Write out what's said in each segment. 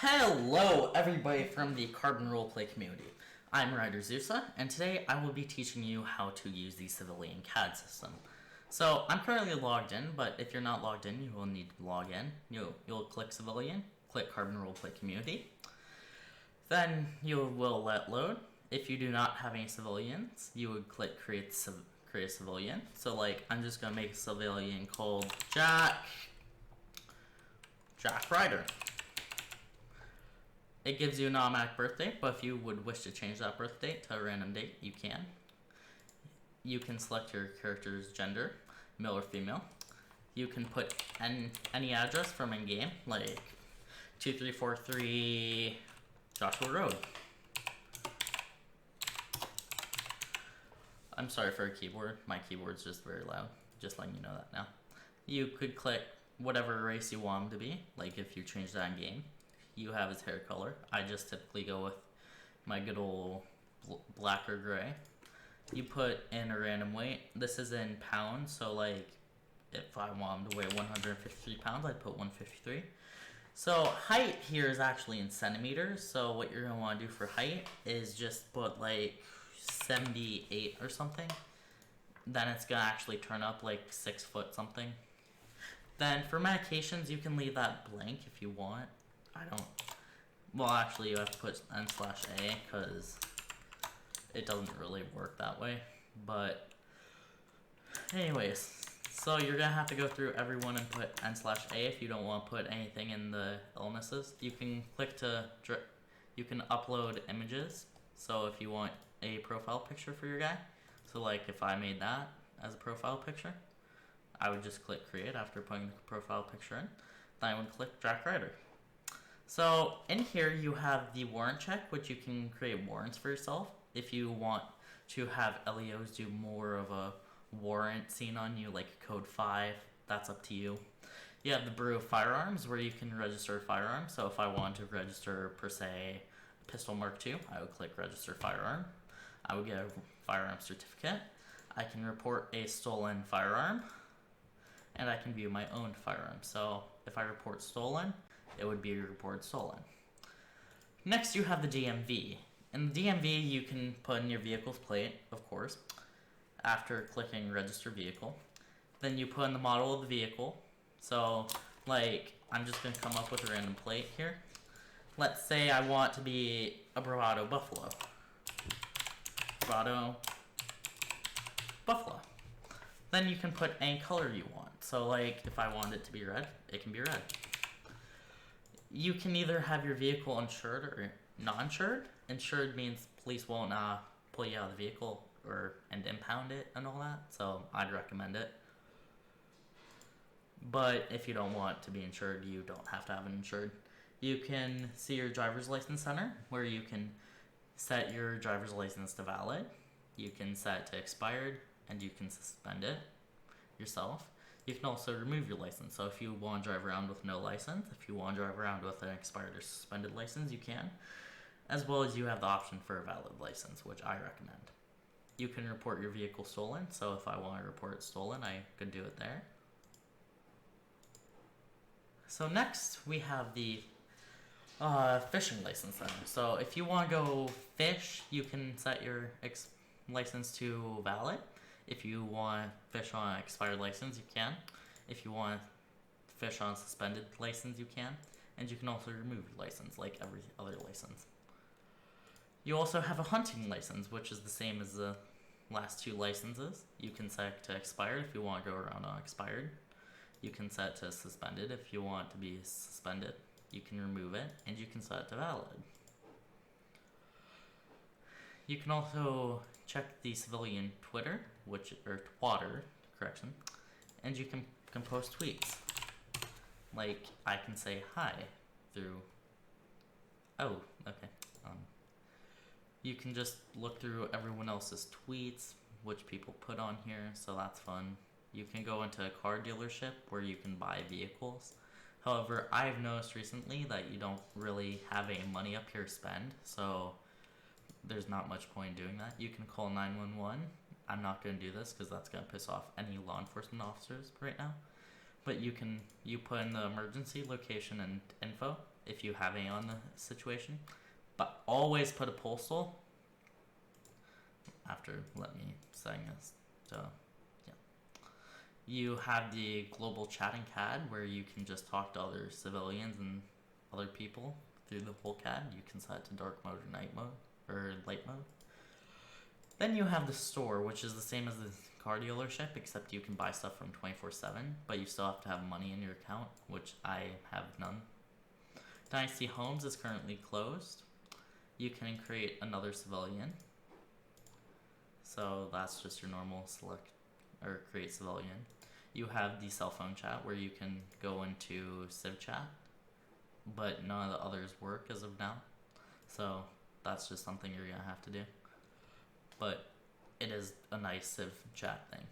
Hello, everybody from the Carbon Roleplay community. I'm Ryder Zusa, and today I will be teaching you how to use the civilian CAD system. So, I'm currently logged in, but if you're not logged in, you will need to log in. You'll click civilian, click Carbon Roleplay community. Then you will let load. If you do not have any civilians, you would click create a civilian. So, like, I'm just gonna make a civilian called Jack Ryder. It gives you an automatic birth date, but if you would wish to change that birth date to a random date, you can. You can select your character's gender, male or female. You can put any address from in-game, like 2343 Joshua Road. I'm sorry for a keyboard. My keyboard's just very loud. Just letting you know that now. You could click whatever race you want him to be, like if you change that in-game. You have his hair color. I just typically go with my good old black or gray. You put in a random weight. This is in pounds, so like if I want him to weigh 153 pounds, I'd put 153. So height here is actually in centimeters, so what you're going to want to do for height is just put like 78 or something. Then it's going to actually turn up like 6 foot something. Then for medications, you can leave that blank if you want. Well, actually, you have to put n/a because it doesn't really work that way. But, anyways, so you're gonna have to go through everyone and put n/a if you don't want to put anything in the illnesses. You can you can upload images. So if you want a profile picture for your guy, so like if I made that as a profile picture, I would just click create after putting the profile picture in. Then I would click Jack Ryder. So in here you have the warrant check, which you can create warrants for yourself. If you want to have LEOs do more of a warrant scene on you, like code 5, that's up to you. You have the Bureau of Firearms, where you can register a firearm. So if I want to register, per se, a pistol Mark II, I would click register firearm. I would get a firearm certificate. I can report a stolen firearm, and I can view my own firearm. So if I report stolen, it would be report stolen. Next, you have the DMV. In the DMV, you can put in your vehicle's plate, of course, after clicking register vehicle. Then you put in the model of the vehicle. So, like, I'm just going to come up with a random plate here. Let's say I want to be a Bravado Buffalo. Bravado Buffalo. Then you can put any color you want. So, like, if I want it to be red, it can be red. You can either have your vehicle insured or non-insured. Insured means police won't pull you out of the vehicle and impound it and all that, so I'd recommend it. But if you don't want to be insured, you don't have to have it insured. You can see your driver's license center, where you can set your driver's license to valid. You can set it to expired, and you can suspend it yourself. You can also remove your license. So if you want to drive around with no license, if you want to drive around with an expired or suspended license, you can. As well as you have the option for a valid license, which I recommend. You can report your vehicle stolen. So if I want to report it stolen, I could do it there. So next, we have the fishing license center. So if you want to go fish, you can set your license to valid. If you want to fish on an expired license, you can. If you want to fish on a suspended license, you can. And you can also remove your license, like every other license. You also have a hunting license, which is the same as the last two licenses. You can set it to expired if you want to go around on expired. You can set it to suspended if you want to be suspended. You can remove it, and you can set it to valid. You can also check the civilian Twitter, correction, and you can post tweets. Like, I can say hi through, you can just look through everyone else's tweets, which people put on here, so that's fun. You can go into a car dealership where you can buy vehicles. However, I've noticed recently that you don't really have any money up here to spend, so there's not much point in doing that. You can call 911. I'm not going to do this because that's going to piss off any law enforcement officers right now. But you put in the emergency location and info, if you have any on the situation. But always put a postal after let me saying this. So yeah. You have the global chat in CAD where you can just talk to other civilians and other people through the whole CAD. You can set it to dark mode or night mode or light mode. Then you have the store, which is the same as the car dealership, except you can buy stuff from 24/7, but you still have to have money in your account, which I have none. Dynasty Homes is currently closed. You can create another civilian. So that's just your normal select or create civilian. You have the cell phone chat where you can go into Civ chat, but none of the others work as of now. So that's just something you're gonna have to do. But it is a nice Civ chat thing.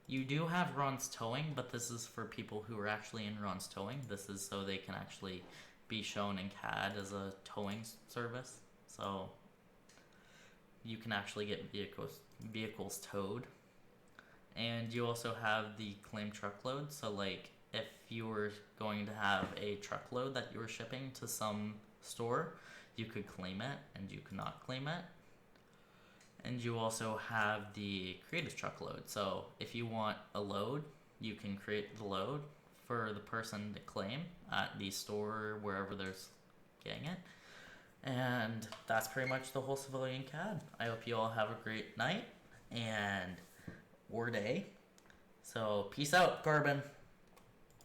You do have Ron's Towing, but this is for people who are actually in Ron's Towing. This is so they can actually be shown in CAD as a towing service. So you can actually get vehicles towed. And you also have the claim truckload. So like if you were going to have a truckload that you were shipping to some store, you could claim it and you could not claim it. And you also have the creative truckload. So if you want a load, you can create the load for the person to claim at the store, wherever they're getting it. And that's pretty much the whole civilian CAD. I hope you all have a great night and or day. So peace out, Carbon.